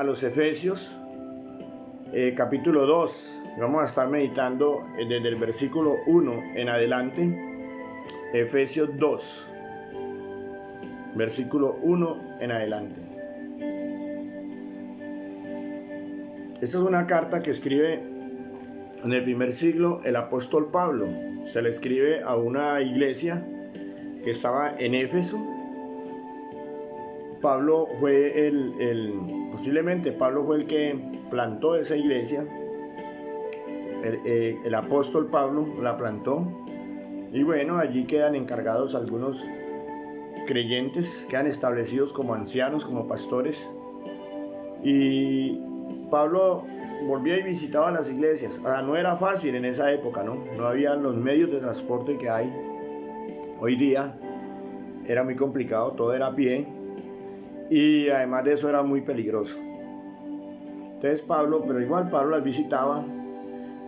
a los Efesios, capítulo 2. Vamos a estar meditando desde el versículo 1 en adelante. Efesios 2, versículo 1 en adelante. Esta es una carta que escribe en el primer siglo el apóstol Pablo. Se le escribe a una iglesia que estaba en Éfeso. Pablo fue posiblemente Pablo fue el que plantó esa iglesia. El apóstol Pablo la plantó. Y bueno, allí quedan encargados algunos creyentes, quedan establecidos como ancianos, como pastores. Y Pablo volvía y visitaba las iglesias. Ahora, no era fácil en esa época, ¿no? No había los medios de transporte que hay hoy día. Era muy complicado, todo era a pie. Y además de eso era muy peligroso. Entonces pero igual Pablo las visitaba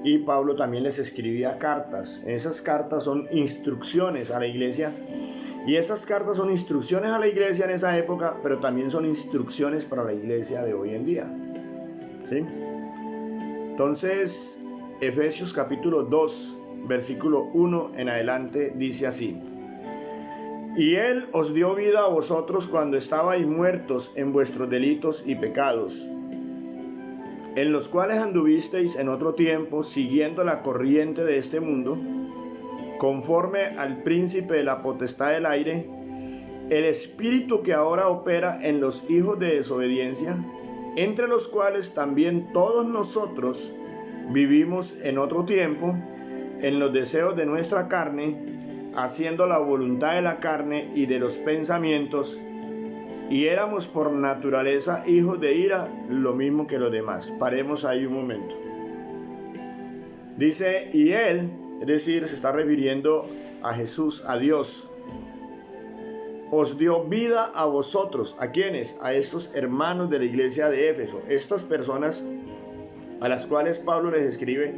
y Pablo también les escribía cartas. Esas cartas son instrucciones a la iglesia. Y esas cartas son instrucciones a la iglesia en esa época, pero también son instrucciones para la iglesia de hoy en día. ¿Sí? Entonces, Efesios capítulo 2, versículo 1 en adelante dice así: Y Él os dio vida a vosotros cuando estabais muertos en vuestros delitos y pecados, en los cuales anduvisteis en otro tiempo, siguiendo la corriente de este mundo, conforme al príncipe de la potestad del aire, el espíritu que ahora opera en los hijos de desobediencia, entre los cuales también todos nosotros vivimos en otro tiempo, en los deseos de nuestra carne, haciendo la voluntad de la carne y de los pensamientos, y éramos por naturaleza hijos de ira, lo mismo que los demás. Paremos ahí un momento. Dice, y Él, es decir, se está refiriendo a Jesús, a Dios, os dio vida a vosotros. ¿A quiénes? A estos hermanos de la iglesia de Éfeso. Estas personas a las cuales Pablo les escribe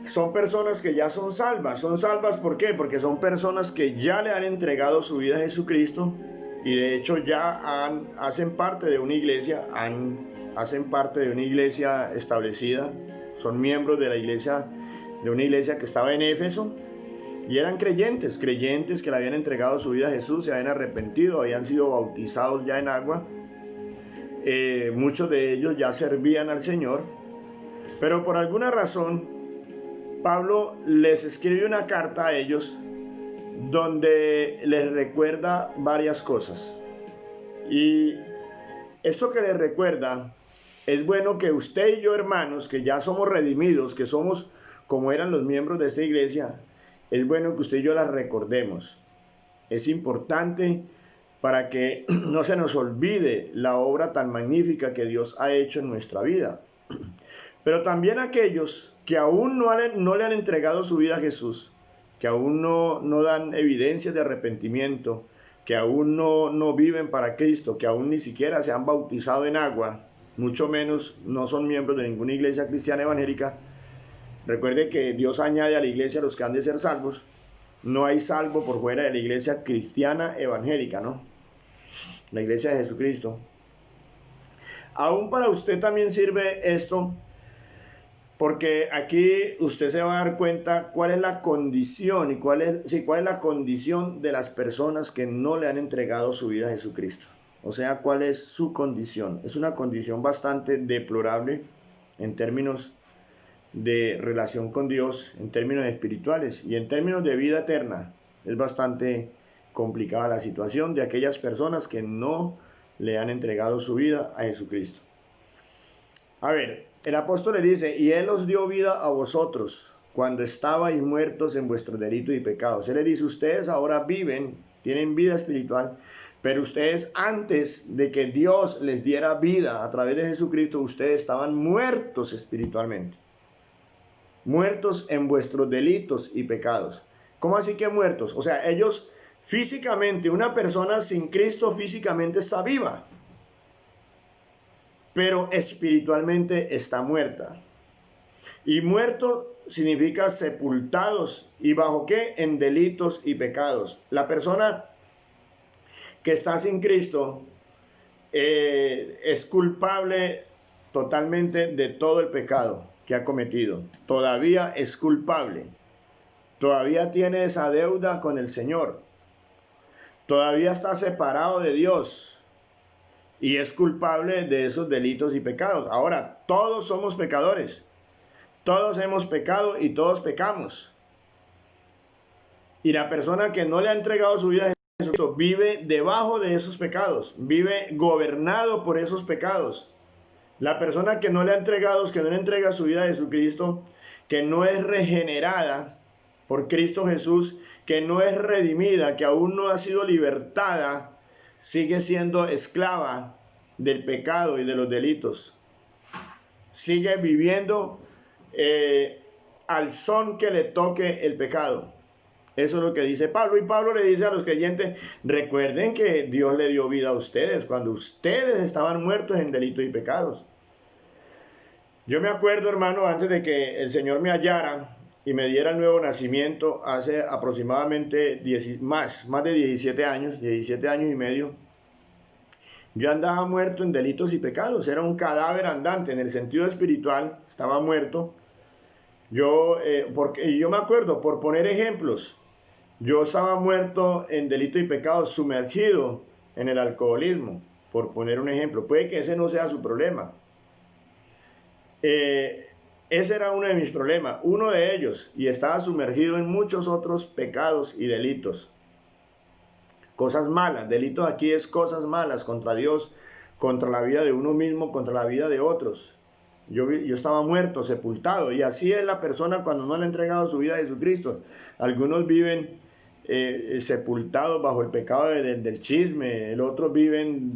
son personas que ya son salvas. ¿Son salvas por qué? Porque son personas que ya le han entregado su vida a Jesucristo y de hecho ya hacen parte de una iglesia, hacen parte de una iglesia establecida. Son miembros de la iglesia, de una iglesia que estaba en Éfeso. Y eran creyentes que le habían entregado su vida a Jesús, se habían arrepentido, habían sido bautizados ya en agua. Muchos de ellos ya servían al Señor. Pero por alguna razón, Pablo les escribe una carta a ellos donde les recuerda varias cosas. Y esto que les recuerda, es bueno que usted y yo, hermanos, que ya somos redimidos, que somos como eran los miembros de esta iglesia, es bueno que usted y yo las recordemos. Es importante para que no se nos olvide la obra tan magnífica que Dios ha hecho en nuestra vida. Pero también aquellos que aún no le han entregado su vida a Jesús, que aún no dan evidencias de arrepentimiento, que aún no viven para Cristo, que aún ni siquiera se han bautizado en agua, mucho menos no son miembros de ninguna iglesia cristiana evangélica. Recuerde que Dios añade a la iglesia a los que han de ser salvos. No hay salvo por fuera de la iglesia cristiana evangélica, ¿no? La iglesia de Jesucristo. Aún para usted también sirve esto, porque aquí usted se va a dar cuenta cuál es la condición y cuál es la condición de las personas que no le han entregado su vida a Jesucristo. O sea, cuál es su condición. Es una condición bastante deplorable en términos de relación con Dios, en términos espirituales y en términos de vida eterna. Es bastante complicada la situación de aquellas personas que no le han entregado su vida a Jesucristo. A ver, el apóstol le dice, y Él os dio vida a vosotros cuando estabais muertos en vuestros delitos y pecados. Él le dice, ustedes ahora viven, tienen vida espiritual, pero ustedes antes de que Dios les diera vida a través de Jesucristo, ustedes estaban muertos espiritualmente. Muertos en vuestros delitos y pecados. ¿Cómo así que muertos? O sea, ellos físicamente, una persona sin Cristo físicamente está viva, pero espiritualmente está muerta. Y muerto significa sepultados. ¿Y bajo qué? En delitos y pecados. La persona que está sin Cristo es culpable totalmente de todo el pecado que ha cometido. Todavía es culpable. Todavía tiene esa deuda con el Señor. Todavía está separado de Dios. Y es culpable de esos delitos y pecados. Ahora, todos somos pecadores. Todos hemos pecado y todos pecamos. Y la persona que no le ha entregado su vida a Jesucristo vive debajo de esos pecados. Vive gobernado por esos pecados. La persona que no le ha entregado, que no le entrega su vida a Jesucristo, que no es regenerada por Cristo Jesús, que no es redimida, que aún no ha sido libertada, sigue siendo esclava del pecado y de los delitos. Sigue viviendo al son que le toque el pecado. Eso es lo que dice Pablo. Y Pablo le dice a los creyentes, recuerden que Dios le dio vida a ustedes cuando ustedes estaban muertos en delitos y pecados. Yo me acuerdo, hermano, antes de que el Señor me hallara y me diera el nuevo nacimiento, hace aproximadamente más de 17 años y medio, yo andaba muerto en delitos y pecados. Era un cadáver andante en el sentido espiritual, estaba muerto. Yo me acuerdo, por poner ejemplos, yo estaba muerto en delitos y pecados, sumergido en el alcoholismo, por poner un ejemplo. Puede que ese no sea su problema. Ese era uno de mis problemas, uno de ellos, y estaba sumergido en muchos otros pecados y delitos. Cosas malas, delitos aquí es cosas malas contra Dios, contra la vida de uno mismo, contra la vida de otros. Yo estaba muerto, sepultado, y así es la persona cuando no le ha entregado su vida a Jesucristo. Algunos viven sepultados bajo el pecado del chisme, el otros viven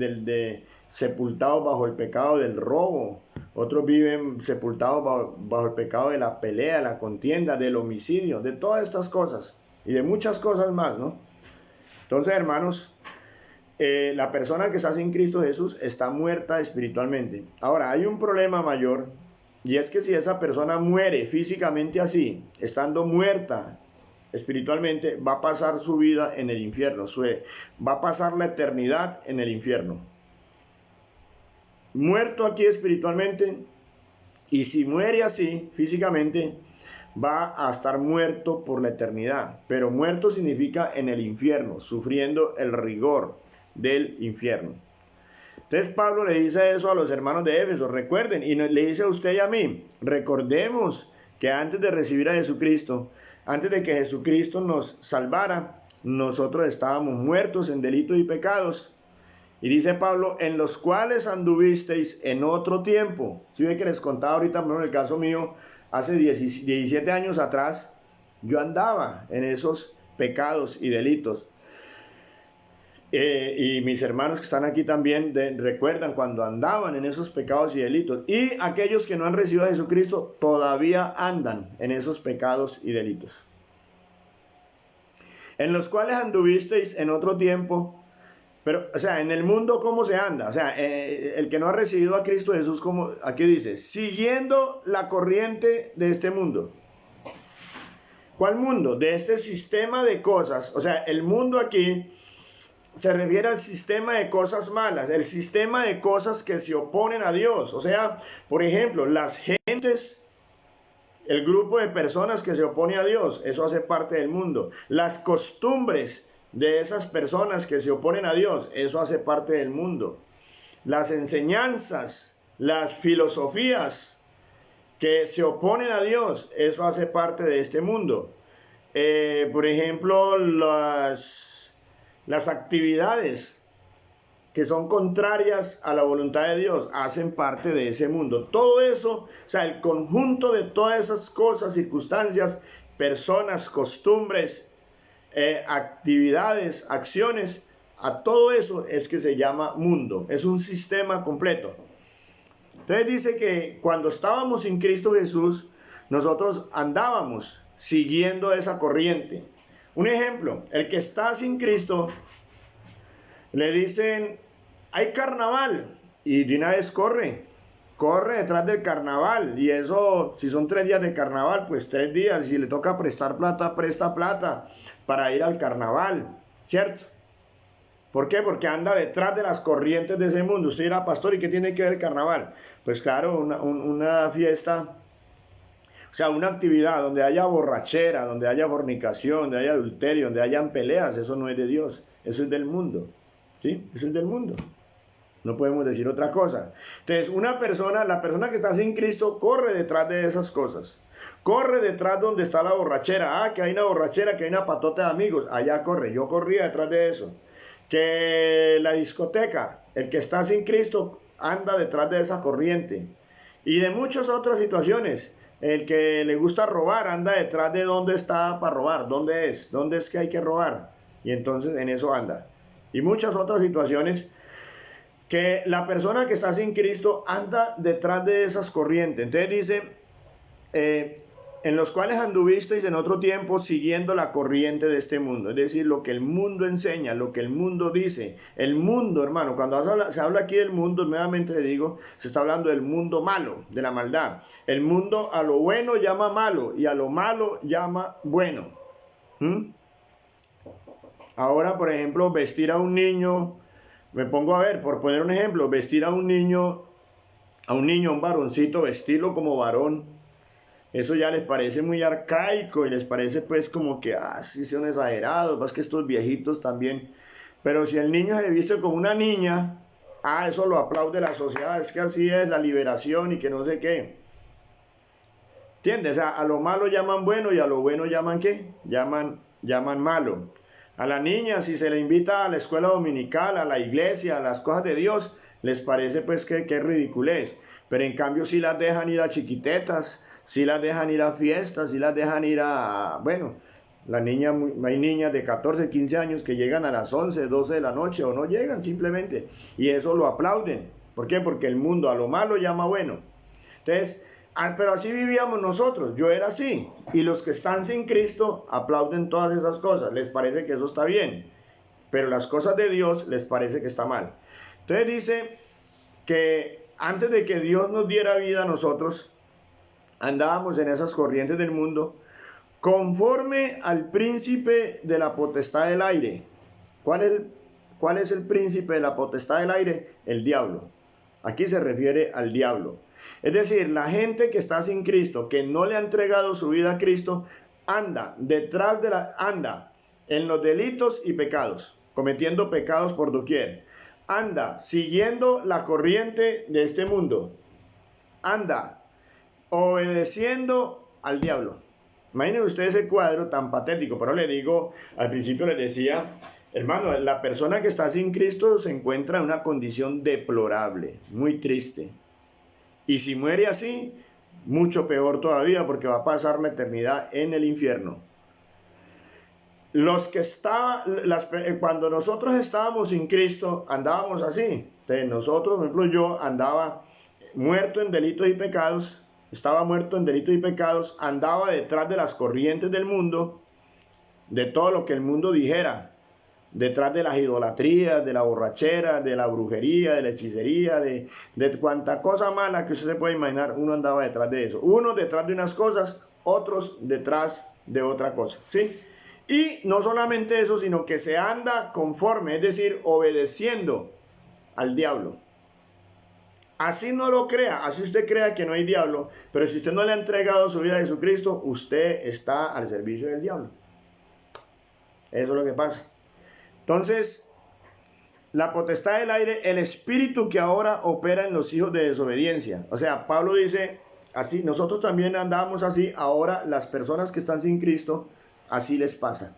sepultados bajo el pecado del robo, otros viven sepultados bajo el pecado de la pelea, la contienda, del homicidio, de todas estas cosas y de muchas cosas más, ¿no? Entonces, hermanos, la persona que está sin Cristo Jesús está muerta espiritualmente. Ahora, hay un problema mayor, y es que si esa persona muere físicamente así, estando muerta espiritualmente, va a pasar su vida en el infierno, va a pasar la eternidad en el infierno. Muerto aquí espiritualmente, y si muere así físicamente, va a estar muerto por la eternidad. Pero muerto significa en el infierno, sufriendo el rigor del infierno. Entonces Pablo le dice eso a los hermanos de Éfeso, recuerden, y le dice a usted y a mí, recordemos que antes de recibir a Jesucristo, antes de que Jesucristo nos salvara, nosotros estábamos muertos en delitos y pecados. Y dice Pablo, en los cuales anduvisteis en otro tiempo. Si ve que les contaba ahorita, en el caso mío, hace 17 años atrás, yo andaba en esos pecados y delitos. Y mis hermanos que están aquí también recuerdan cuando andaban en esos pecados y delitos. Y aquellos que no han recibido a Jesucristo todavía andan en esos pecados y delitos. En los cuales anduvisteis en otro tiempo. Pero, o sea, en el mundo, ¿cómo se anda? O sea, el que no ha recibido a Cristo Jesús, como aquí dice, siguiendo la corriente de este mundo. ¿Cuál mundo? De este sistema de cosas. O sea, el mundo aquí se refiere al sistema de cosas malas, el sistema de cosas que se oponen a Dios. O sea, por ejemplo, las gentes, el grupo de personas que se opone a Dios, eso hace parte del mundo. Las costumbres de esas personas que se oponen a Dios, eso hace parte del mundo. Las enseñanzas, las filosofías que se oponen a Dios, eso hace parte de este mundo. Por ejemplo, las actividades que son contrarias a la voluntad de Dios hacen parte de ese mundo. Todo eso, o sea, el conjunto de todas esas cosas, circunstancias, personas, costumbres, actividades, acciones, a todo eso es que se llama mundo. Es un sistema completo. Entonces dice que cuando estábamos sin Cristo Jesús, nosotros andábamos siguiendo esa corriente. Un ejemplo, el que está sin Cristo, le dicen, hay carnaval, y de una vez corre detrás del carnaval, y eso, si son 3 días de carnaval, pues 3 días, si le toca prestar plata, presta plata para ir al carnaval, ¿cierto? ¿Por qué? Porque anda detrás de las corrientes de ese mundo. Usted dirá, pastor, ¿y qué tiene que ver el carnaval? Pues claro, una fiesta, o sea, una actividad donde haya borrachera, donde haya fornicación, donde haya adulterio, donde hayan peleas, eso no es de Dios, eso es del mundo. ¿Sí? Eso es del mundo. No podemos decir otra cosa. Entonces, la persona que está sin Cristo, corre detrás de esas cosas. Corre detrás donde está la borrachera. Ah, que hay una borrachera, que hay una patota de amigos. Allá corre. Yo corría detrás de eso. Que la discoteca, el que está sin Cristo, anda detrás de esa corriente. Y de muchas otras situaciones. El que le gusta robar, anda detrás de dónde está para robar. ¿Dónde es que hay que robar? Y entonces en eso anda. Y muchas otras situaciones que la persona que está sin Cristo anda detrás de esas corrientes. Entonces dice, en los cuales anduvisteis en otro tiempo siguiendo la corriente de este mundo. Es decir, lo que el mundo enseña, lo que el mundo dice. El mundo, hermano, cuando se habla aquí del mundo, nuevamente le digo, se está hablando del mundo malo, de la maldad. El mundo a lo bueno llama malo y a lo malo llama bueno. Ahora, por ejemplo, vestir a un niño, me pongo a ver, por poner un ejemplo, vestir a un niño, un varoncito, vestirlo como varón, eso ya les parece muy arcaico y les parece pues como que, sí son exagerados, más que estos viejitos también. Pero si el niño se viste como una niña, eso lo aplaude la sociedad, es que así es la liberación y que no sé qué. ¿Entiendes? O sea, a lo malo llaman bueno y a lo bueno llaman ¿qué? Llaman malo. A la niña, si se le invita a la escuela dominical, a la iglesia, a las cosas de Dios, les parece pues que es ridiculez. Pero en cambio si las dejan ir a chiquitetas, si las dejan ir a fiestas, si las dejan ir a... Bueno, hay niñas de 14, 15 años que llegan a las 11, 12 de la noche o no llegan simplemente. Y eso lo aplauden. ¿Por qué? Porque el mundo a lo malo llama bueno. Entonces... pero así vivíamos nosotros, yo era así. Y los que están sin Cristo aplauden todas esas cosas, les parece que eso está bien. Pero las cosas de Dios les parece que está mal. Entonces dice que antes de que Dios nos diera vida a nosotros, andábamos en esas corrientes del mundo, conforme al príncipe de la potestad del aire. ¿Cuál es el príncipe de la potestad del aire? El diablo. Aquí se refiere al diablo. Es decir, la gente que está sin Cristo, que no le ha entregado su vida a Cristo, anda en los delitos y pecados, cometiendo pecados por doquier. Anda siguiendo la corriente de este mundo. Anda obedeciendo al diablo. Imaginen ustedes ese cuadro tan patético, pero le digo, al principio les decía, hermano, la persona que está sin Cristo se encuentra en una condición deplorable, muy triste. Y si muere así, mucho peor todavía, porque va a pasar la eternidad en el infierno. Cuando nosotros estábamos sin Cristo, andábamos así. Entonces nosotros, por ejemplo, yo andaba muerto en delitos y pecados, andaba detrás de las corrientes del mundo, de todo lo que el mundo dijera, detrás de las idolatrías, de la borrachera, de la brujería, de la hechicería, de cuanta cosa mala que usted se puede imaginar, uno andaba detrás de eso. Unos detrás de unas cosas, otros detrás de otra cosa, ¿sí? Y no solamente eso, sino que se anda conforme, es decir, obedeciendo al diablo. Así no lo crea, así usted crea que no hay diablo, pero si usted no le ha entregado su vida a Jesucristo, usted está al servicio del diablo. Eso es lo que pasa. Entonces, la potestad del aire, el espíritu que ahora opera en los hijos de desobediencia. O sea, Pablo dice, así, nosotros también andamos así, ahora las personas que están sin Cristo, así les pasa.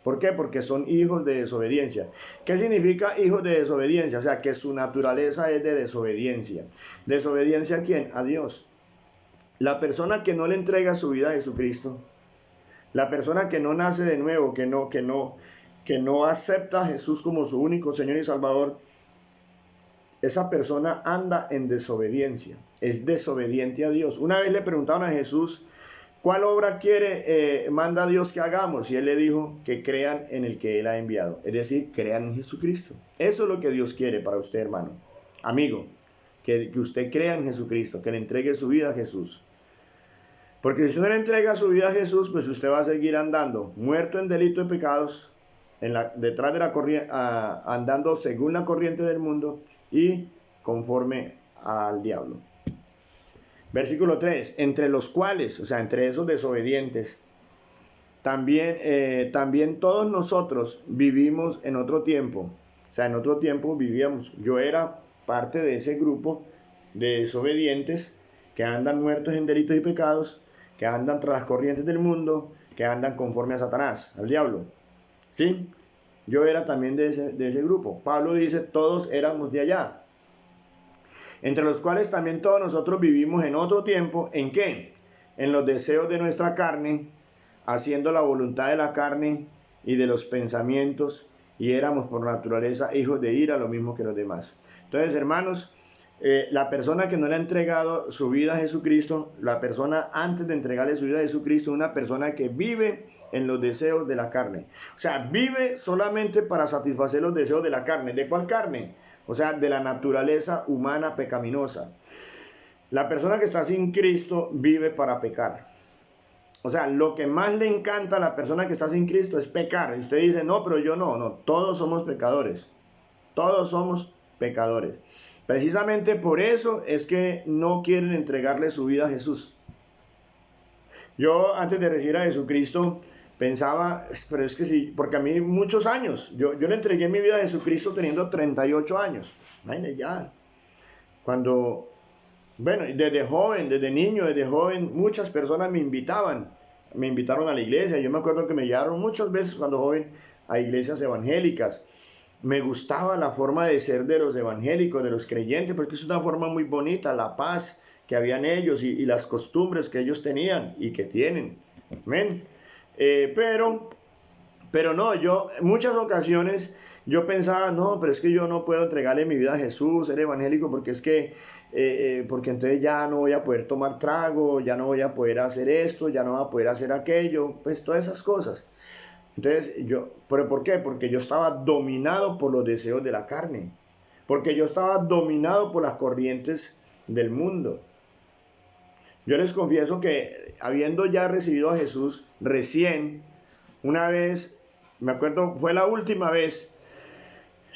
¿Por qué? Porque son hijos de desobediencia. ¿Qué significa hijos de desobediencia? O sea, que su naturaleza es de desobediencia. ¿Desobediencia a quién? A Dios. La persona que no le entrega su vida a Jesucristo, la persona que no nace de nuevo, que no acepta a Jesús como su único Señor y Salvador, esa persona anda en desobediencia, es desobediente a Dios. Una vez le preguntaron a Jesús, ¿cuál obra manda Dios que hagamos? Y Él le dijo que crean en el que Él ha enviado, es decir, crean en Jesucristo. Eso es lo que Dios quiere para usted, hermano, amigo, que usted crea en Jesucristo, que le entregue su vida a Jesús. Porque si usted no le entrega su vida a Jesús, pues usted va a seguir andando muerto en delitos y pecados, detrás de la corriente, andando según la corriente del mundo y conforme al diablo. Versículo 3, entre los cuales, o sea, entre esos desobedientes, también todos nosotros vivimos en otro tiempo. O sea, en otro tiempo vivíamos. Yo era parte de ese grupo de desobedientes que andan muertos en delitos y pecados, que andan tras las corrientes del mundo, que andan conforme a Satanás, al diablo. ¿Sí? Yo era también de ese grupo. Pablo dice, todos éramos de allá. Entre los cuales también todos nosotros vivimos en otro tiempo. ¿En qué? En los deseos de nuestra carne, haciendo la voluntad de la carne y de los pensamientos, y éramos por naturaleza hijos de ira, lo mismo que los demás. Entonces, hermanos, la persona que no le ha entregado su vida a Jesucristo, la persona antes de entregarle su vida a Jesucristo, una persona que vive en los deseos de la carne. O sea, vive solamente para satisfacer los deseos de la carne. ¿De cuál carne? O sea, de la naturaleza humana pecaminosa. La persona que está sin Cristo vive para pecar. O sea, lo que más le encanta a la persona que está sin Cristo es pecar. Y usted dice, no, pero yo no, todos somos pecadores. Todos somos pecadores. Precisamente por eso es que no quieren entregarle su vida a Jesús. Yo antes de recibir a Jesucristo pensaba, pero es que sí, porque a mí muchos años, yo le entregué mi vida a Jesucristo teniendo 38 años. Imagínate ya. Bueno, desde joven, muchas personas me invitaron a la iglesia. Yo me acuerdo que me llevaron muchas veces cuando joven a iglesias evangélicas. Me gustaba la forma de ser de los evangélicos, de los creyentes, porque es una forma muy bonita, la paz que habían ellos y las costumbres que ellos tenían y que tienen. Amén. Pero no, yo en muchas ocasiones yo pensaba, no, pero es que yo no puedo entregarle mi vida a Jesús, ser evangélico, porque es que porque entonces ya no voy a poder tomar trago, ya no voy a poder hacer esto, ya no voy a poder hacer aquello, pues todas esas cosas. Entonces ¿pero por qué? Porque yo estaba dominado por los deseos de la carne, porque yo estaba dominado por las corrientes del mundo. Yo les confieso que habiendo ya recibido a Jesús recién, una vez, me acuerdo, fue la última vez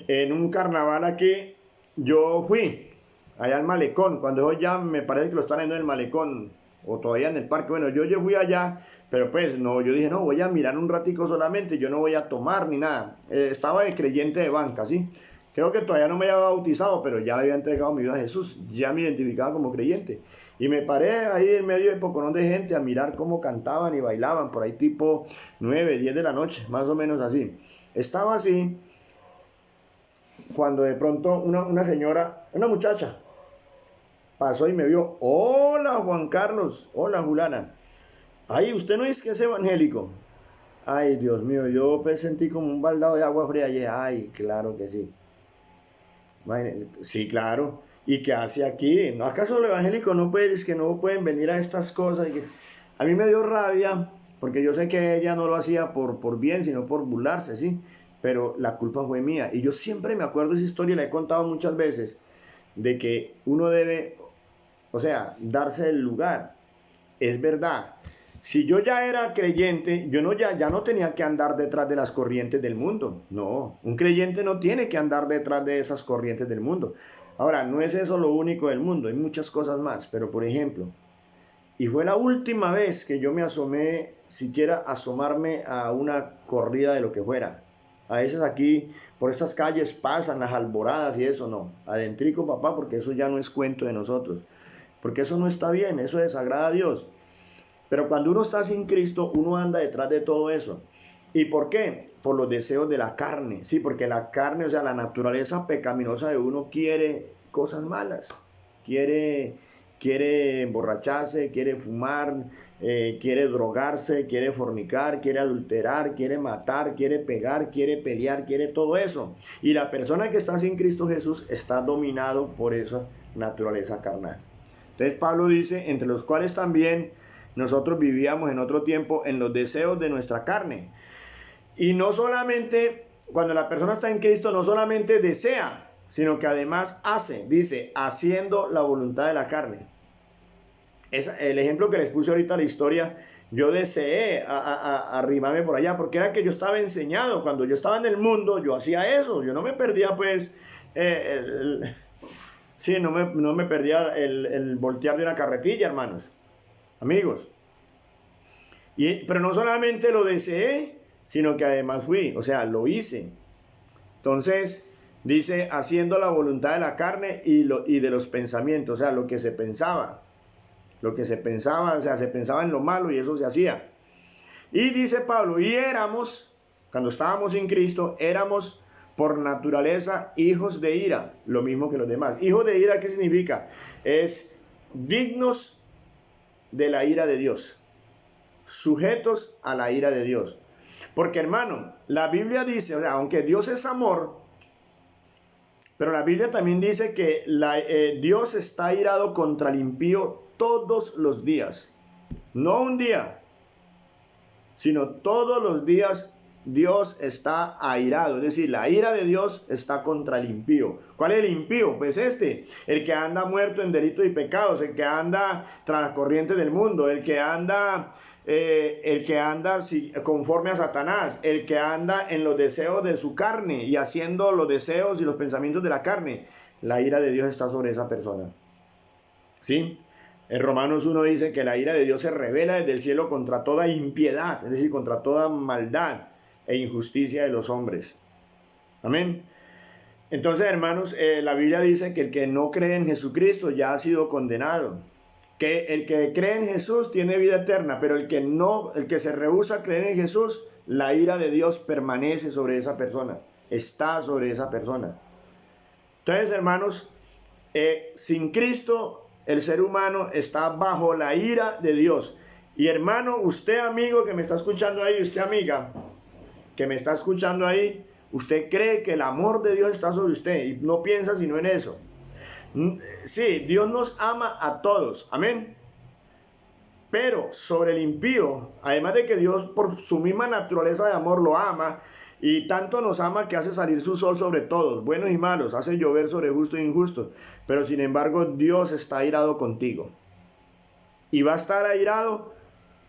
en un carnaval aquí, yo fui allá al malecón, cuando ya me parece que lo están en el malecón, o todavía en el parque. Bueno, yo fui allá, pero pues no, yo dije, no, voy a mirar un ratico solamente, yo no voy a tomar ni nada. Estaba de creyente de banca, ¿sí? Creo que todavía no me había bautizado, pero ya le había entregado mi vida a Jesús, ya me identificaba como creyente. Y me paré ahí en medio de poconón de gente a mirar cómo cantaban y bailaban, por ahí tipo 9, 10 de la noche, más o menos así. Estaba así, cuando de pronto una señora, una muchacha, pasó y me vio. Hola Juan Carlos, hola Juliana. Ay, usted no es que es evangélico. Ay, Dios mío, yo pues sentí como un baldado de agua fría ayer. Ay, claro que sí. Sí, claro. ¿Y qué hace aquí? ¿No acaso los evangélicos no pueden venir a estas cosas? A mí me dio rabia, porque yo sé que ella no lo hacía por bien, sino por burlarse, ¿sí? Pero la culpa fue mía. Y yo siempre me acuerdo de esa historia, la he contado muchas veces, de que uno debe, o sea, darse el lugar. Es verdad. Si yo ya era creyente, yo ya no tenía que andar detrás de las corrientes del mundo. No, un creyente no tiene que andar detrás de esas corrientes del mundo. Ahora, no es eso lo único del mundo, hay muchas cosas más, pero por ejemplo, y fue la última vez que yo me asomé, siquiera asomarme a una corrida de lo que fuera. A veces aquí, por estas calles pasan las alboradas y eso, no. Adentrico, papá, porque eso ya no es cuento de nosotros. Porque eso no está bien, eso desagrada a Dios. Pero cuando uno está sin Cristo, uno anda detrás de todo eso. ¿Y por qué? Por los deseos de la carne. Sí, porque la carne, o sea, la naturaleza pecaminosa de uno quiere cosas malas. Quiere emborracharse, quiere fumar, quiere drogarse, quiere fornicar, quiere adulterar, quiere matar, quiere pegar, quiere pelear, quiere todo eso. Y la persona que está sin Cristo Jesús está dominado por esa naturaleza carnal. Entonces Pablo dice, entre los cuales también nosotros vivíamos en otro tiempo en los deseos de nuestra carne. Y no solamente, cuando la persona está en Cristo, no solamente desea, sino que además hace, dice, haciendo la voluntad de la carne. El ejemplo que les puse ahorita, la historia yo deseé arrimarme por allá, porque era que yo estaba enseñado. Cuando yo estaba en el mundo, yo hacía eso. Yo no me perdía, pues, sí, no me perdía el voltear de una carretilla, hermanos, amigos. Pero no solamente lo deseé, sino que además fui, o sea, lo hice. Entonces, dice, haciendo la voluntad de la carne y de los pensamientos, o sea, lo que se pensaba. Lo que se pensaba, o sea, se pensaba en lo malo y eso se hacía. Y dice Pablo, y éramos, cuando estábamos sin Cristo, éramos por naturaleza hijos de ira, lo mismo que los demás. Hijos de ira, ¿qué significa? Es dignos de la ira de Dios, sujetos a la ira de Dios. Porque, hermano, la Biblia dice, o sea, aunque Dios es amor, pero la Biblia también dice que Dios está airado contra el impío todos los días. No un día, sino todos los días Dios está airado. Es decir, la ira de Dios está contra el impío. ¿Cuál es el impío? Pues el que anda muerto en delitos y pecados, el que anda tras las corrientes del mundo, el que anda conforme a Satanás, el que anda en los deseos de su carne y haciendo los deseos y los pensamientos de la carne. La ira de Dios está sobre esa persona. ¿Sí? En Romanos 1 dice que la ira de Dios se revela desde el cielo contra toda impiedad, es decir, contra toda maldad e injusticia de los hombres. Amén. Entonces, hermanos, la Biblia dice que el que no cree en Jesucristo ya ha sido condenado. Que el que cree en Jesús tiene vida eterna, pero el que se rehúsa a creer en Jesús, la ira de Dios permanece sobre esa persona, está sobre esa persona. Entonces, hermanos, sin Cristo el ser humano está bajo la ira de Dios. Y hermano, usted amigo que me está escuchando ahí, usted amiga que me está escuchando ahí, usted cree que el amor de Dios está sobre usted y no piensa sino en eso. Sí, Dios nos ama a todos, amén. Pero sobre el impío, además de que Dios por su misma naturaleza de amor lo ama, y tanto nos ama que hace salir su sol sobre todos, buenos y malos, hace llover sobre justos e injustos. Pero sin embargo, Dios está airado contigo. Y va a estar airado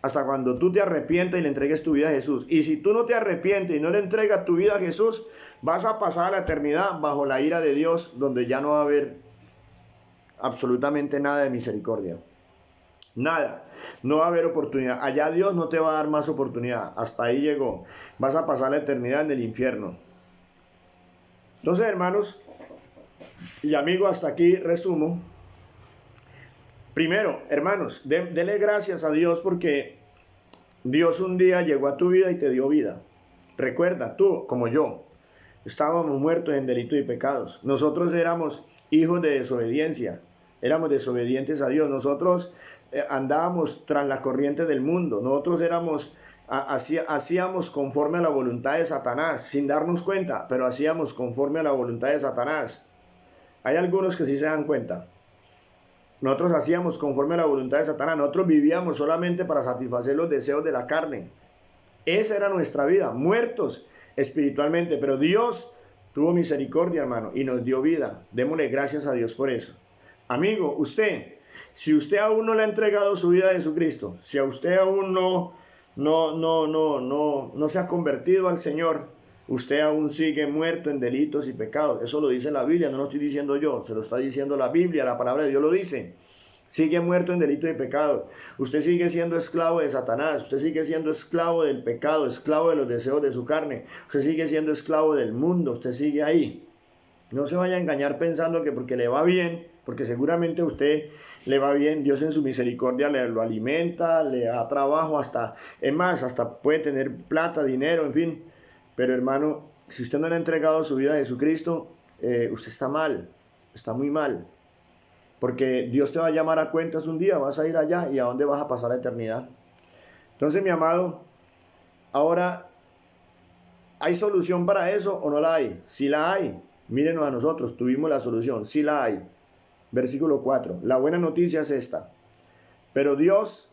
hasta cuando tú te arrepientas y le entregues tu vida a Jesús. Y si tú no te arrepientes y no le entregas tu vida a Jesús, vas a pasar a la eternidad bajo la ira de Dios, donde ya no va a haber absolutamente nada de misericordia. Nada. No va a haber oportunidad. Allá Dios no te va a dar más oportunidad. Hasta ahí llegó. Vas a pasar la eternidad en el infierno. Entonces, hermanos y amigos, hasta aquí resumo. Primero, hermanos, dele gracias a Dios porque Dios un día llegó a tu vida y te dio vida. Recuerda, tú como yo, estábamos muertos en delitos y pecados. Nosotros éramos hijos de desobediencia. Éramos desobedientes a Dios. Nosotros andábamos tras la corriente del mundo. Nosotros hacíamos conforme a la voluntad de Satanás, sin darnos cuenta, pero hacíamos conforme a la voluntad de Satanás. Hay algunos que sí se dan cuenta. Nosotros hacíamos conforme a la voluntad de Satanás. Nosotros vivíamos solamente para satisfacer los deseos de la carne. Esa era nuestra vida, muertos espiritualmente. Pero Dios tuvo misericordia, hermano, y nos dio vida. Démosle gracias a Dios por eso. Amigo, si usted aún no le ha entregado su vida a Jesucristo, si a usted aún no se ha convertido al Señor, usted aún sigue muerto en delitos y pecados. Eso lo dice la Biblia, no lo estoy diciendo yo, se lo está diciendo la Biblia, la palabra de Dios lo dice. Sigue muerto en delitos y pecados. Usted sigue siendo esclavo de Satanás, usted sigue siendo esclavo del pecado, esclavo de los deseos de su carne, usted sigue siendo esclavo del mundo, usted sigue ahí. No se vaya a engañar pensando que porque le va bien, porque seguramente a usted le va bien, Dios en su misericordia lo alimenta, le da trabajo, hasta puede tener plata, dinero, en fin. Pero hermano, si usted no le ha entregado su vida a Jesucristo, usted está mal, está muy mal. Porque Dios te va a llamar a cuentas un día, vas a ir allá y a dónde vas a pasar la eternidad. Entonces, mi amado, ahora, ¿hay solución para eso o no la hay? Sí la hay. Mírenos a nosotros, tuvimos la solución, sí la hay. Versículo 4. La buena noticia es esta. Pero Dios,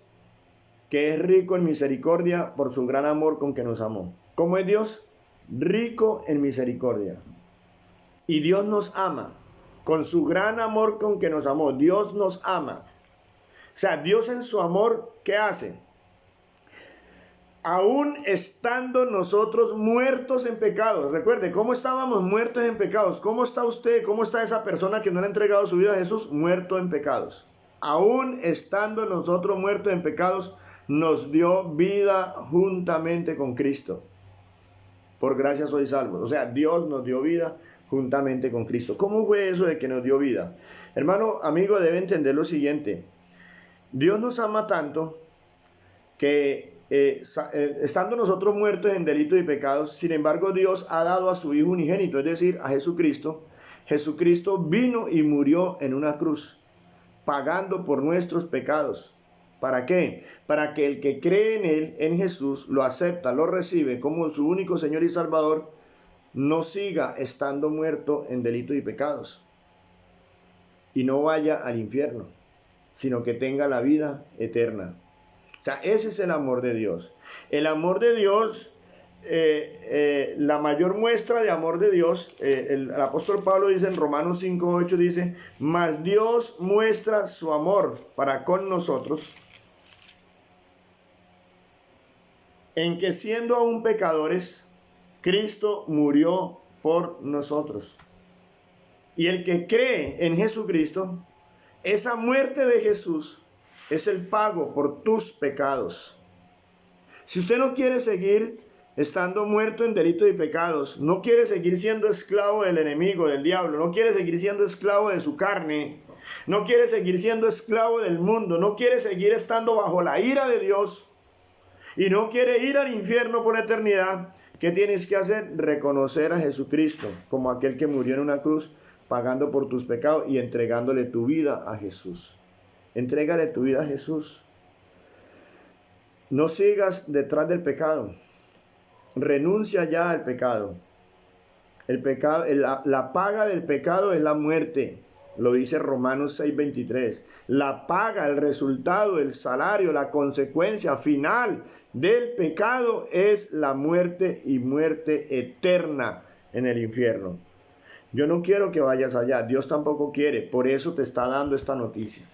que es rico en misericordia por su gran amor con que nos amó. ¿Cómo es Dios? Rico en misericordia. Y Dios nos ama. Con su gran amor con que nos amó. Dios nos ama. O sea, Dios en su amor, ¿qué hace? aún estando nosotros muertos en pecados. Recuerde, ¿cómo estábamos muertos en pecados? ¿Cómo está usted? ¿Cómo está esa persona que no le ha entregado su vida a Jesús? Muerto en pecados. Aún estando nosotros muertos en pecados, nos dio vida juntamente con Cristo. Por gracia sois salvos. O sea, Dios nos dio vida juntamente con Cristo. ¿Cómo fue eso de que nos dio vida? Hermano, amigo, debe entender lo siguiente. Dios nos ama tanto que estando nosotros muertos en delitos y pecados, sin embargo Dios ha dado a su Hijo unigénito, es decir, a Jesucristo. Jesucristo vino y murió en una cruz, pagando por nuestros pecados. ¿Para qué? Para que el que cree en Él, en Jesús, lo acepta, lo recibe como su único Señor y Salvador, no siga estando muerto en delitos y pecados y no vaya al infierno, sino que tenga la vida eterna. O sea, ese es el amor de Dios. El amor de Dios, la mayor muestra de amor de Dios, el apóstol Pablo dice en Romanos 5:8, dice, mas Dios muestra su amor para con nosotros, en que siendo aún pecadores, Cristo murió por nosotros. Y el que cree en Jesucristo, esa muerte de Jesús es el pago por tus pecados. Si usted no quiere seguir estando muerto en delitos y pecados, no quiere seguir siendo esclavo del enemigo, del diablo, no quiere seguir siendo esclavo de su carne, no quiere seguir siendo esclavo del mundo, no quiere seguir estando bajo la ira de Dios y no quiere ir al infierno por la eternidad, ¿qué tienes que hacer? Reconocer a Jesucristo como aquel que murió en una cruz, pagando por tus pecados y entregándole tu vida a Jesús. Entrégale tu vida a Jesús. No sigas detrás del pecado. Renuncia ya al pecado. El pecado, la paga del pecado es la muerte. Lo dice Romanos 6:23. La paga, el resultado, el salario, la consecuencia final del pecado es la muerte y muerte eterna en el infierno. Yo no quiero que vayas allá, Dios tampoco quiere, por eso te está dando esta noticia.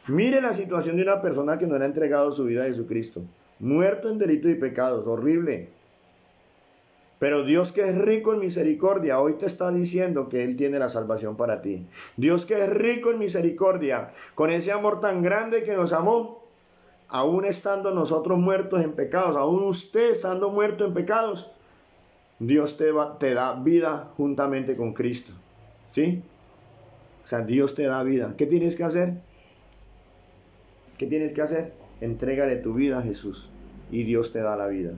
Mire la situación de una persona que no le ha entregado su vida a Jesucristo, muerto en delitos y pecados, horrible. Pero Dios, que es rico en misericordia, hoy te está diciendo que Él tiene la salvación para ti. Dios, que es rico en misericordia, con ese amor tan grande que nos amó, aún estando nosotros muertos en pecados, aún usted estando muerto en pecados, Dios te da vida juntamente con Cristo. ¿Sí? O sea, Dios te da vida. ¿Qué tienes que hacer? ¿Qué tienes que hacer? Entrégale tu vida a Jesús y Dios te da la vida.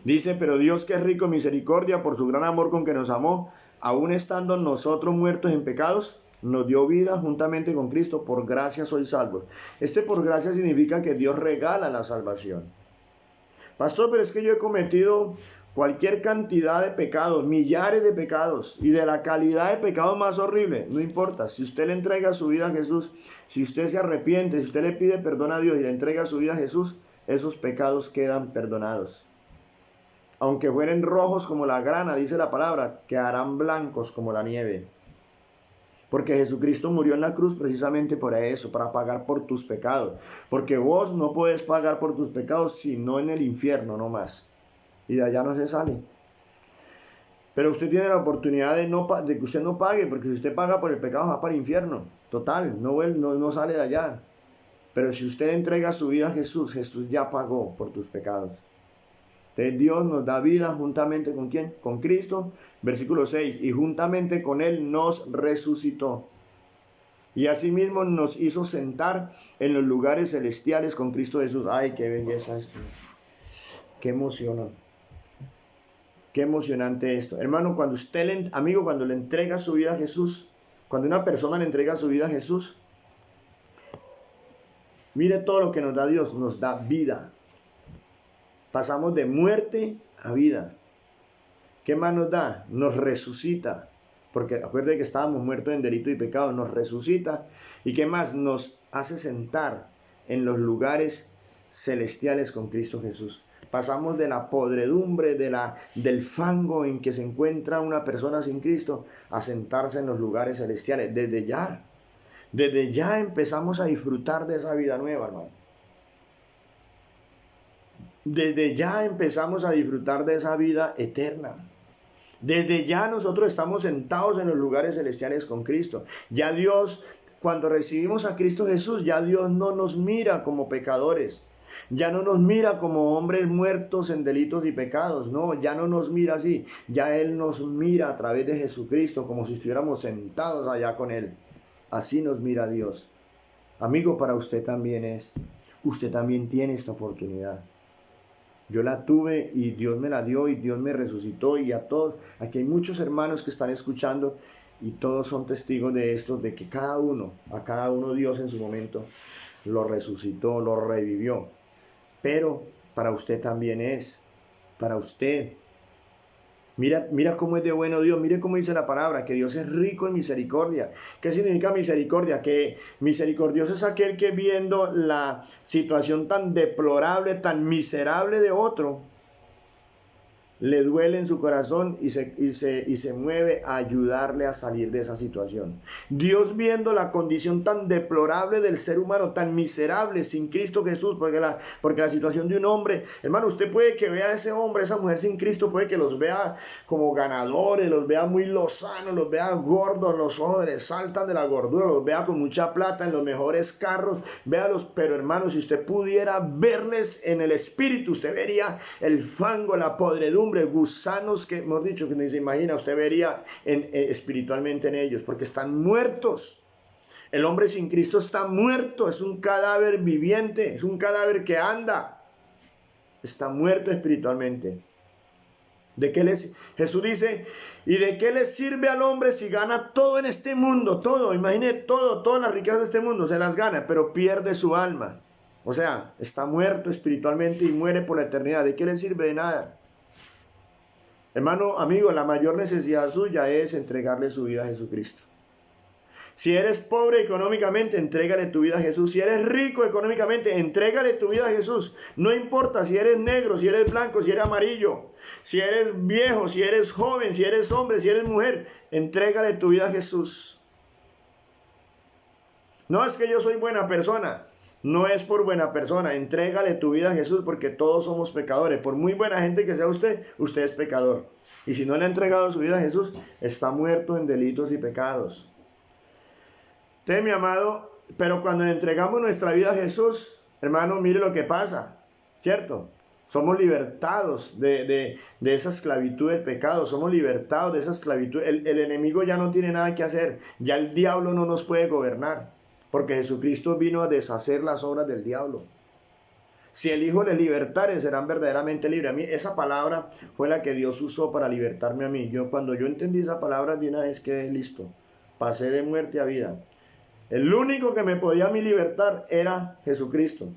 Dice, pero Dios, que es rico en misericordia, por su gran amor con que nos amó, aún estando nosotros muertos en pecados, nos dio vida juntamente con Cristo. Por gracia sois salvos. Por gracia significa que Dios regala la salvación. Pastor, pero es que yo he cometido cualquier cantidad de pecados, millares de pecados, y de la calidad de pecado más horrible. No importa, si usted le entrega su vida a Jesús, si usted se arrepiente, si usted le pide perdón a Dios y le entrega su vida a Jesús, esos pecados quedan perdonados. Aunque fueren rojos como la grana, dice la palabra, quedarán blancos como la nieve. Porque Jesucristo murió en la cruz precisamente por eso, para pagar por tus pecados. Porque vos no puedes pagar por tus pecados sino en el infierno, no más. Y de allá no se sale. Pero usted tiene la oportunidad de que usted no pague, porque si usted paga por el pecado va para el infierno. Total, no sale de allá. Pero si usted entrega su vida a Jesús, Jesús ya pagó por tus pecados. Entonces Dios nos da vida juntamente con ¿quién? Con Cristo. Versículo 6, y juntamente con Él nos resucitó. Y asimismo nos hizo sentar en los lugares celestiales con Cristo Jesús. Ay, qué belleza esto. Qué emoción. Qué emocionante esto. Hermano, cuando cuando le entrega su vida a Jesús, cuando una persona le entrega su vida a Jesús, mire todo lo que nos da Dios, nos da vida. Pasamos de muerte a vida. ¿Qué más nos da? Nos resucita. Porque acuérdense que estábamos muertos en delito y pecado, nos resucita. ¿Y qué más? Nos hace sentar en los lugares celestiales con Cristo Jesús. Pasamos de la podredumbre, del fango en que se encuentra una persona sin Cristo, a sentarse en los lugares celestiales. Desde ya empezamos a disfrutar de esa vida nueva, hermano. desde ya empezamos a disfrutar de esa vida eterna. Desde ya nosotros estamos sentados en los lugares celestiales con Cristo. Ya Dios, cuando recibimos a Cristo Jesús, ya Dios no nos mira como pecadores. Ya no nos mira como hombres muertos en delitos y pecados. No, ya no nos mira así. Ya Él nos mira a través de Jesucristo como si estuviéramos sentados allá con Él. Así nos mira Dios. Amigo, para usted también es. Usted también tiene esta oportunidad. Yo la tuve y Dios me la dio y Dios me resucitó, y a todos, aquí hay muchos hermanos que están escuchando y todos son testigos de esto, de que a cada uno Dios en su momento lo resucitó, lo revivió. Pero para usted también es, para usted. Mira cómo es de bueno Dios, mire cómo dice la palabra, que Dios es rico en misericordia. ¿Qué significa misericordia? Que misericordioso es aquel que, viendo la situación tan deplorable, tan miserable de otro, le duele en su corazón y se mueve a ayudarle a salir de esa situación. Dios, viendo la condición tan deplorable del ser humano, tan miserable sin Cristo Jesús, porque la situación de un hombre, hermano, usted puede que vea a ese hombre, a esa mujer sin Cristo, puede que los vea como ganadores, los vea muy lozanos, los vea gordos, los ojos les saltan de la gordura, los vea con mucha plata, en los mejores carros, véalos, pero hermano, si usted pudiera verles en el espíritu, usted vería el fango, la podredumbre, gusanos que, hemos dicho, que ni se imagina, usted vería espiritualmente en ellos, porque están muertos. El hombre sin Cristo está muerto, es un cadáver viviente, es un cadáver que anda, está muerto espiritualmente. Jesús dice, ¿y de qué le sirve al hombre si gana todo en este mundo? Todo, imagine todo, todas las riquezas de este mundo se las gana, pero pierde su alma. O sea, está muerto espiritualmente y muere por la eternidad. ¿De qué le sirve? De nada. Hermano, amigo, la mayor necesidad suya es entregarle su vida a Jesucristo. Si eres pobre económicamente, entrégale tu vida a Jesús. Si eres rico económicamente, entrégale tu vida a Jesús. No importa si eres negro, si eres blanco, si eres amarillo, si eres viejo, si eres joven, si eres hombre, si eres mujer, entrégale tu vida a Jesús. No es que yo soy buena persona. No es por buena persona, entrégale tu vida a Jesús, porque todos somos pecadores. Por muy buena gente que sea usted, usted es pecador. Y si no le ha entregado su vida a Jesús, está muerto en delitos y pecados. Entonces, mi amado, pero cuando le entregamos nuestra vida a Jesús, hermano, mire lo que pasa, ¿cierto? Somos libertados de esa esclavitud del pecado, somos libertados de esa esclavitud. El enemigo ya no tiene nada que hacer, ya el diablo no nos puede gobernar. Porque Jesucristo vino a deshacer las obras del diablo. Si el Hijo les libertare, serán verdaderamente libres. A mí esa palabra fue la que Dios usó para libertarme a mí. Cuando yo entendí esa palabra, de una vez quedé listo. Pasé de muerte a vida. El único que me podía a mí libertar era Jesucristo.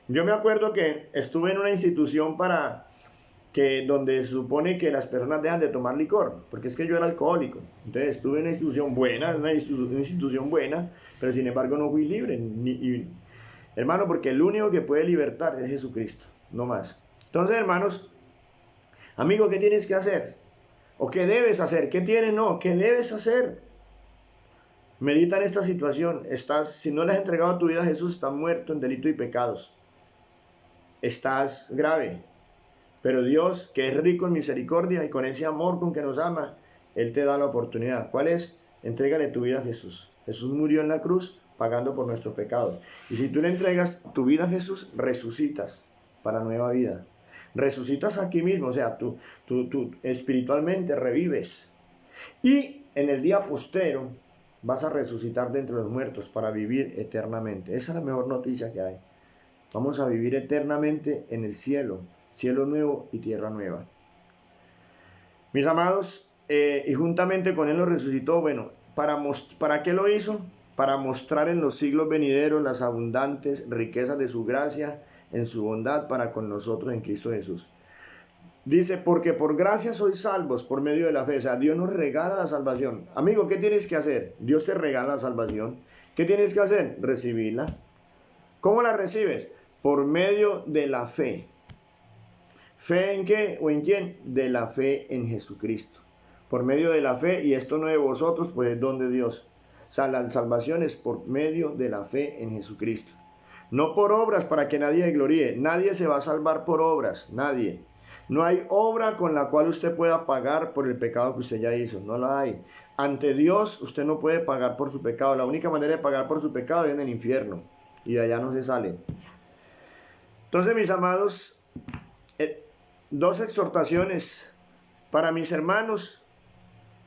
Yo me acuerdo que estuve en una institución donde se supone que las personas dejan de tomar licor, porque es que yo era alcohólico. Entonces estuve en una institución buena, pero sin embargo no fui libre. Hermano, porque el único que puede libertar es Jesucristo, no más. Entonces, hermanos, amigo, ¿qué tienes que hacer? ¿O qué debes hacer? ¿Qué tienes? No, ¿qué debes hacer? Medita en esta situación. Si no le has entregado tu vida a Jesús, estás muerto en delito y pecados. Estás grave. Pero Dios, que es rico en misericordia y con ese amor con que nos ama, Él te da la oportunidad. ¿Cuál es? Entrégale tu vida a Jesús. Jesús murió en la cruz pagando por nuestros pecados. Y si tú le entregas tu vida a Jesús, resucitas para nueva vida. Resucitas aquí mismo, o sea, tú espiritualmente revives. Y en el día postero vas a resucitar de entre los muertos para vivir eternamente. Esa es la mejor noticia que hay. Vamos a vivir eternamente en el cielo. Cielo nuevo y tierra nueva. Mis amados, y juntamente con Él lo resucitó. Bueno, ¿para qué lo hizo? Para mostrar en los siglos venideros las abundantes riquezas de su gracia en su bondad para con nosotros en Cristo Jesús. Dice, porque por gracia sois salvos por medio de la fe. O sea, Dios nos regala la salvación. Amigo, ¿qué tienes que hacer? Dios te regala la salvación. ¿Qué tienes que hacer? Recibirla. ¿Cómo la recibes? Por medio de la fe. ¿Fe en qué o en quién? De la fe en Jesucristo. Por medio de la fe, y esto no de vosotros, pues es don de Dios. O sea, la salvación es por medio de la fe en Jesucristo. No por obras para que nadie se gloríe. Nadie se va a salvar por obras, nadie. No hay obra con la cual usted pueda pagar por el pecado que usted ya hizo, no la hay. Ante Dios usted no puede pagar por su pecado. La única manera de pagar por su pecado es en el infierno y de allá no se sale. Entonces, mis amados, dos exhortaciones para mis hermanos,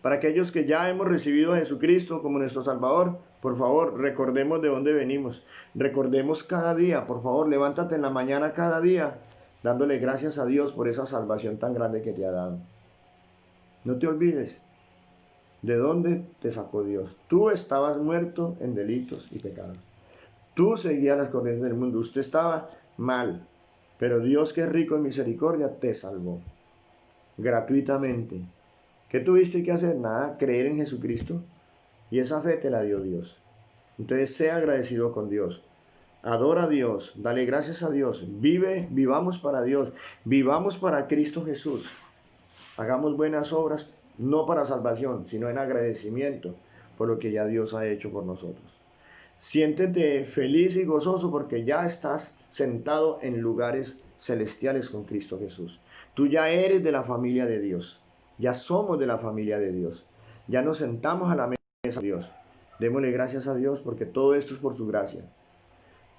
para aquellos que ya hemos recibido a Jesucristo como nuestro Salvador. Por favor, recordemos de dónde venimos. Recordemos cada día, por favor, levántate en la mañana cada día, dándole gracias a Dios por esa salvación tan grande que te ha dado. No te olvides de dónde te sacó Dios. Tú estabas muerto en delitos y pecados. Tú seguías las corrientes del mundo. Usted estaba mal. Pero Dios, que es rico en misericordia, te salvó gratuitamente. ¿Qué tuviste que hacer? Nada, creer en Jesucristo. Y esa fe te la dio Dios. Entonces, sea agradecido con Dios. Adora a Dios. Dale gracias a Dios. Vivamos para Dios. Vivamos para Cristo Jesús. Hagamos buenas obras, no para salvación, sino en agradecimiento por lo que ya Dios ha hecho por nosotros. Siéntete feliz y gozoso porque ya estás sentado en lugares celestiales con Cristo Jesús. Tú ya eres de la familia de Dios. Ya somos de la familia de Dios. Ya nos sentamos a la mesa de Dios. Démosle gracias a Dios porque todo esto es por su gracia.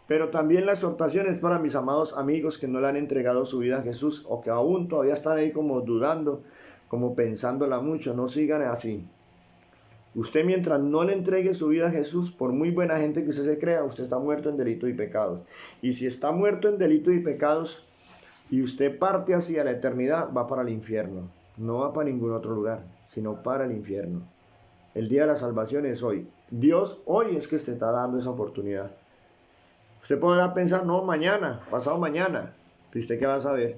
Pero también la exhortación es para mis amados amigos que no le han entregado su vida a Jesús o que aún todavía están ahí como dudando, como pensándola mucho. No sigan así. Usted, mientras no le entregue su vida a Jesús, por muy buena gente que usted se crea, usted está muerto en delitos y pecados. Y si está muerto en delitos y pecados y usted parte hacia la eternidad, va para el infierno. No va para ningún otro lugar, sino para el infierno. El día de la salvación es hoy. Dios hoy es que te está dando esa oportunidad. Usted podrá pensar, no, mañana, pasado mañana. ¿Y usted qué va a saber?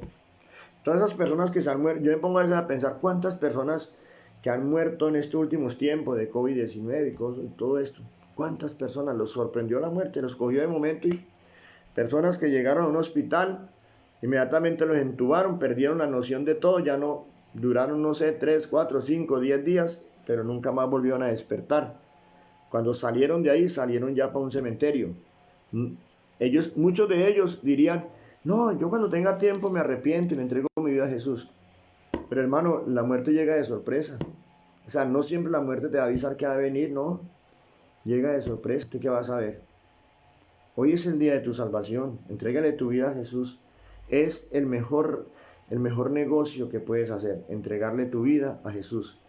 Todas esas personas que se han muerto, yo me pongo a pensar cuántas personas que han muerto en estos últimos tiempos de COVID-19 y todo esto. ¿Cuántas personas los sorprendió la muerte? Los cogió de momento y personas que llegaron a un hospital, inmediatamente los entubaron, perdieron la noción de todo, ya no duraron, no sé, 3, 4, 5, 10 días, pero nunca más volvieron a despertar. Cuando salieron de ahí, salieron ya para un cementerio. Muchos de ellos dirían, no, yo cuando tenga tiempo me arrepiento y le entrego mi vida a Jesús. Pero hermano, la muerte llega de sorpresa. O sea, no siempre la muerte te va a avisar que va a venir, no. Llega de sorpresa, ¿tú qué vas a ver? Hoy es el día de tu salvación. Entrégale tu vida a Jesús. Es el mejor negocio que puedes hacer, entregarle tu vida a Jesús.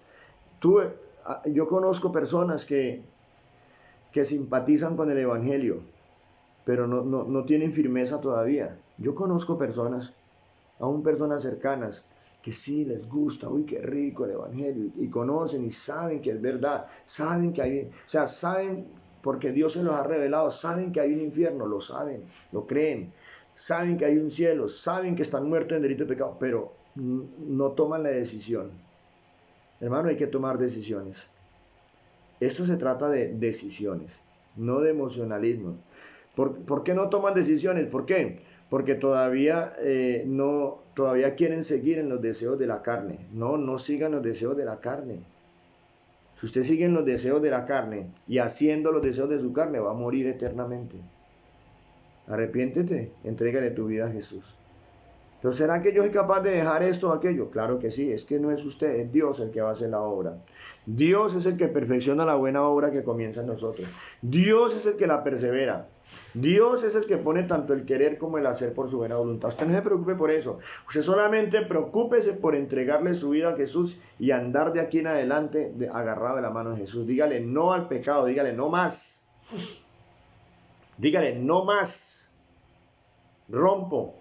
Yo conozco personas que simpatizan con el Evangelio, pero no tienen firmeza todavía. Yo conozco personas, aún personas cercanas, que sí les gusta, uy, qué rico el Evangelio, y conocen y saben que es verdad, saben que hay, o sea, saben porque Dios se los ha revelado, saben que hay un infierno, lo saben, lo creen, saben que hay un cielo, saben que están muertos en delito y pecado, pero no toman la decisión. Hermano, hay que tomar decisiones. Esto se trata de decisiones, no de emocionalismo. ¿Por qué no toman decisiones? ¿Por qué? Porque todavía quieren seguir en los deseos de la carne. No sigan los deseos de la carne. Si usted sigue en los deseos de la carne y haciendo los deseos de su carne, va a morir eternamente. Arrepiéntete, entrégale tu vida a Jesús. Pero ¿será que yo soy capaz de dejar esto o aquello? Claro que sí, es que no es usted, es Dios el que va a hacer la obra. Dios es el que perfecciona la buena obra que comienza en nosotros. Dios es el que la persevera. Dios es el que pone tanto el querer como el hacer por su buena voluntad. Usted no se preocupe por eso. Usted solamente preocúpese por entregarle su vida a Jesús y andar de aquí en adelante agarrado de la mano de Jesús. Dígale no al pecado, dígale no más. Dígale no más. Rompo.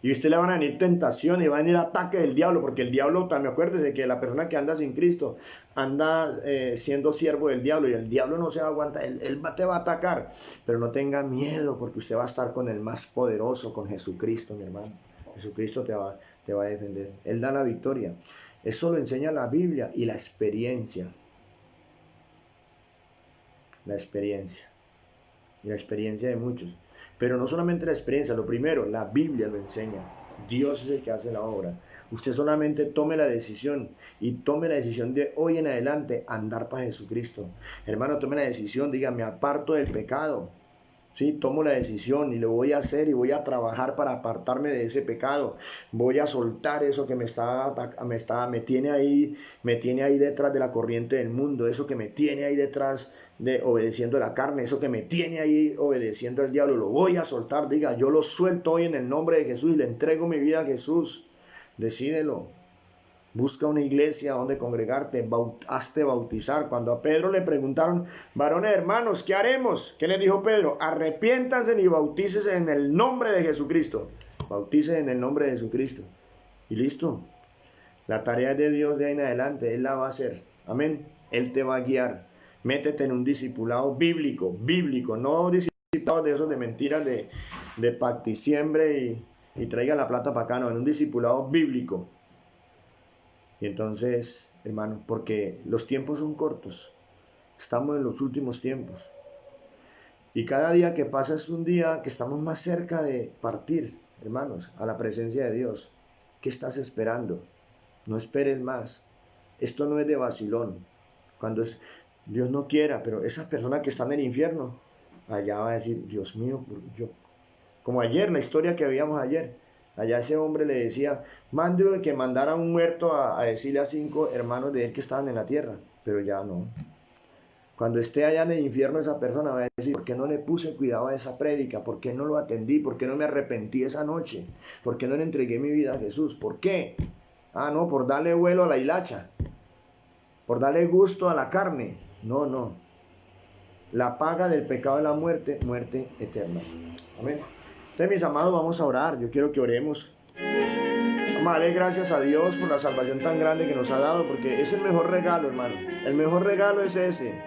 Y a usted le van a venir tentaciones y va a venir ataque del diablo, porque el diablo, también acuérdese que la persona que anda sin Cristo anda siendo siervo del diablo y el diablo no se aguanta, él te va a atacar, pero no tenga miedo porque usted va a estar con el más poderoso, con Jesucristo, mi hermano. Jesucristo te va a defender, Él da la victoria. Eso lo enseña la Biblia y la experiencia. La experiencia. Y la experiencia de muchos. Pero no solamente la experiencia, lo primero, la Biblia lo enseña. Dios es el que hace la obra. Usted solamente tome la decisión y tome la decisión de hoy en adelante andar para Jesucristo. Hermano, tome la decisión, diga, me aparto del pecado. Sí, tomo la decisión y lo voy a hacer y voy a trabajar para apartarme de ese pecado. Voy a soltar eso que me tiene ahí detrás de la corriente del mundo, eso que me tiene ahí detrás de obedeciendo la carne, eso que me tiene ahí obedeciendo al diablo. Lo voy a soltar, diga, yo lo suelto hoy en el nombre de Jesús y le entrego mi vida a Jesús. Decídelo. Busca una iglesia donde congregarte, hazte bautizar. Cuando a Pedro le preguntaron, varones hermanos, ¿qué haremos? ¿Qué les dijo Pedro? Arrepiéntanse y bautícese en el nombre de Jesucristo. Bautícese en el nombre de Jesucristo. Y listo. La tarea es de Dios de ahí en adelante. Él la va a hacer. Amén. Él te va a guiar. Métete en un discipulado bíblico, no discipulado de esos de mentiras de pacticiembre y traiga la plata para acá, no, en un discipulado bíblico. Y entonces, hermano, porque los tiempos son cortos, estamos en los últimos tiempos. Y cada día que pasa es un día que estamos más cerca de partir, hermanos, a la presencia de Dios. ¿Qué estás esperando? No esperes más. Esto no es de vacilón. Dios no quiera, pero esas personas que están en el infierno, allá va a decir, Dios mío, como ayer, la historia que veíamos ayer. Allá ese hombre le decía, mande que mandara un muerto a decirle a 5 hermanos de él que estaban en la tierra, pero ya no. Cuando esté allá en el infierno esa persona va a decir, ¿por qué no le puse cuidado a esa prédica? ¿Por qué no lo atendí? ¿Por qué no me arrepentí esa noche? ¿Por qué no le entregué mi vida a Jesús? ¿Por qué? Ah, no, por darle vuelo a la hilacha, por darle gusto a la carne. No, no. La paga del pecado es la muerte, muerte eterna. Amén. Entonces, mis amados, vamos a orar. Yo quiero que oremos. Vamos a darle gracias a Dios por la salvación tan grande que nos ha dado, porque es el mejor regalo, hermano. El mejor regalo es ese.